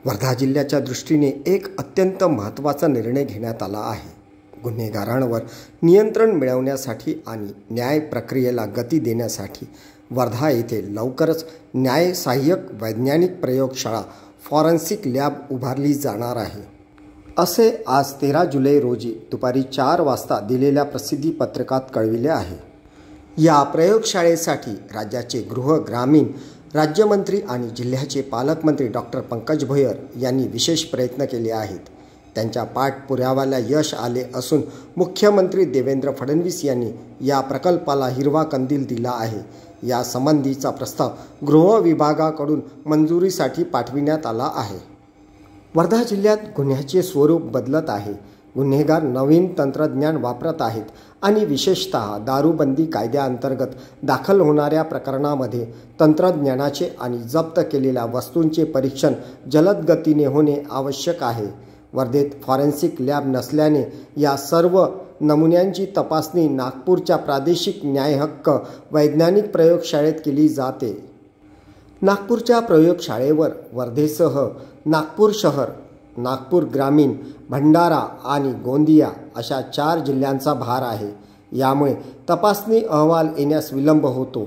वर्धा जिल्ह्याच्या दृष्टीने एक अत्यंत महत्त्वाचा निर्णय घेण्यात आला आहे. गुन्हेगारांवर नियंत्रण मिळवण्यासाठी आणि न्याय प्रक्रियेला गती देण्यासाठी वर्धा येथे लवकरच न्याय सहाय्यक वैज्ञानिक प्रयोगशाळा फॉरेन्सिक लॅब उभारली जाणार आहे, असे आज 13 जुलै रोजी दुपारी 4 वाजता दिलेल्या प्रसिद्धी पत्रकात कळविले आहे. या प्रयोगशाळेसाठी राज्याचे गृह ग्रामीण राज्यमंत्री आणि जिल्ह्याचे पालकमंत्री डॉक्टर पंकज भोयर यांनी विशेष प्रयत्न केले आहेत. त्यांच्या पाठपुराव्याला यश आले असून मुख्यमंत्री देवेंद्र फडणवीस यांनी या प्रकल्पाला हिरवा कंदील दिला आहे. या संबंधीचा प्रस्ताव गृह विभागाकडून मंजुरीसाठी पाठविण्यात आला आहे. वर्धा जिल्ह्यात गुन्ह्याचे स्वरूप बदलत आहे. गुन्हेगार नवीन तंत्रज्ञान वापरत आहेत आणि विशेषतः दारूबंदी कायद्याअंतर्गत दाखल होणाऱ्या प्रकरणामध्ये तंत्रज्ञानाचे आणि जप्त केलेल्या वस्तूंचे परीक्षण जलद गतीने होणे आवश्यक आहे. वर्धेत फॉरेन्सिक लॅब नसल्याने या सर्व नमुन्यांची तपासणी नागपूरच्या प्रादेशिक न्याय हक्क वैज्ञानिक प्रयोगशाळेत केली जाते. नागपूरच्या प्रयोगशाळेवर वर्धेसह नागपूर शहर, नागपूर ग्रामीण, भंडारा आणि गोंदिया अशा 4 जिल्ह्यांचा भार आहे. यामुळे तपासणी अहवाल येण्यास विलंब होतो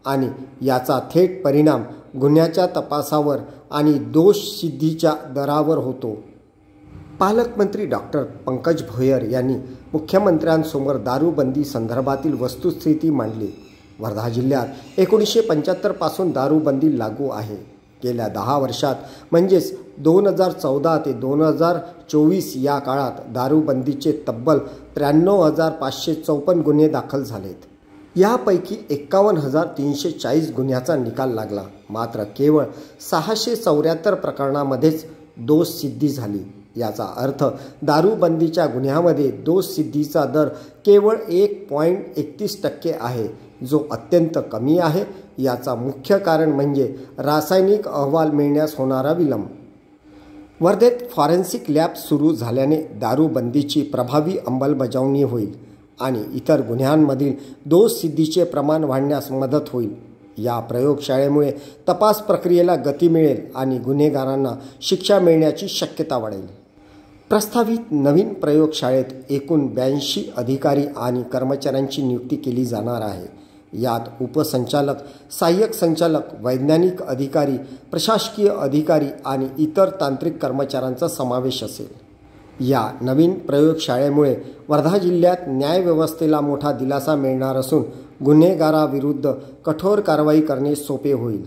आणि याचा थेट परिणाम गुन्ह्याच्या तपासावर आणि दोष सिद्धीच्या दरावर होतो. पालकमंत्री डॉक्टर पंकज भोयर यांनी मुख्यमंत्र्यांसमोर दारूबंदी संदर्भातील वस्तुस्थिती मांडली. वर्धा जिल्ह्यात 1975 पासून दारूबंदी लागू आहे. गेल्या 10 वर्षात म्हणजेच 2014 ते 2024 या काळात दारूबंदीचे तब्बल 93,554 गुन्हे दाखल झालेत. यापैकी 51,340 गुन्ह्याचा निकाल लागला. मात्र केवळ 674 प्रकरणामध्येच दोषसिद्धी झाली. याचा अर्थ दारूबंदीच्या गुन्ह्यामध्ये दोषसिद्धीचा दर केवळ 1.31% आहे, जो अत्यंत कमी आहे. याचा मुख्य कारण म्हणजे रासायनिक अहवाल मिळण्यास होणारा विलंब. वर्धेत फॉरेन्सिक लॅब सुरू झाल्याने दारूबंदीची प्रभावी अंमलबजावणी होईल आणि इतर गुन्ह्यांमधील दोषसिद्धीचे प्रमाण वाढण्यास मदत होईल. या प्रयोगशाळेमुळे तपास प्रक्रियेला गती मिळेल आणि गुन्हेगारांना शिक्षा मिळण्याची शक्यता वाढेल. प्रस्तावित नवीन प्रयोगशाळेत एकूण 82 अधिकारी आणि कर्मचाऱ्यांची नियुक्ती केली जाणार आहे. यात उपसंचालक, सहाय्यक संचालक, वैज्ञानिक अधिकारी, प्रशासकीय अधिकारी आणि इतर तांत्रिक कर्मचाऱ्यांचा समावेश असेल. या नवीन प्रयोगशाळेमुळे वर्धा जिल्ह्यात न्यायव्यवस्थेला मोठा दिलासा मिळणार असून गुन्हेगाराविरुद्ध कठोर कारवाई करणे सोपे होईल.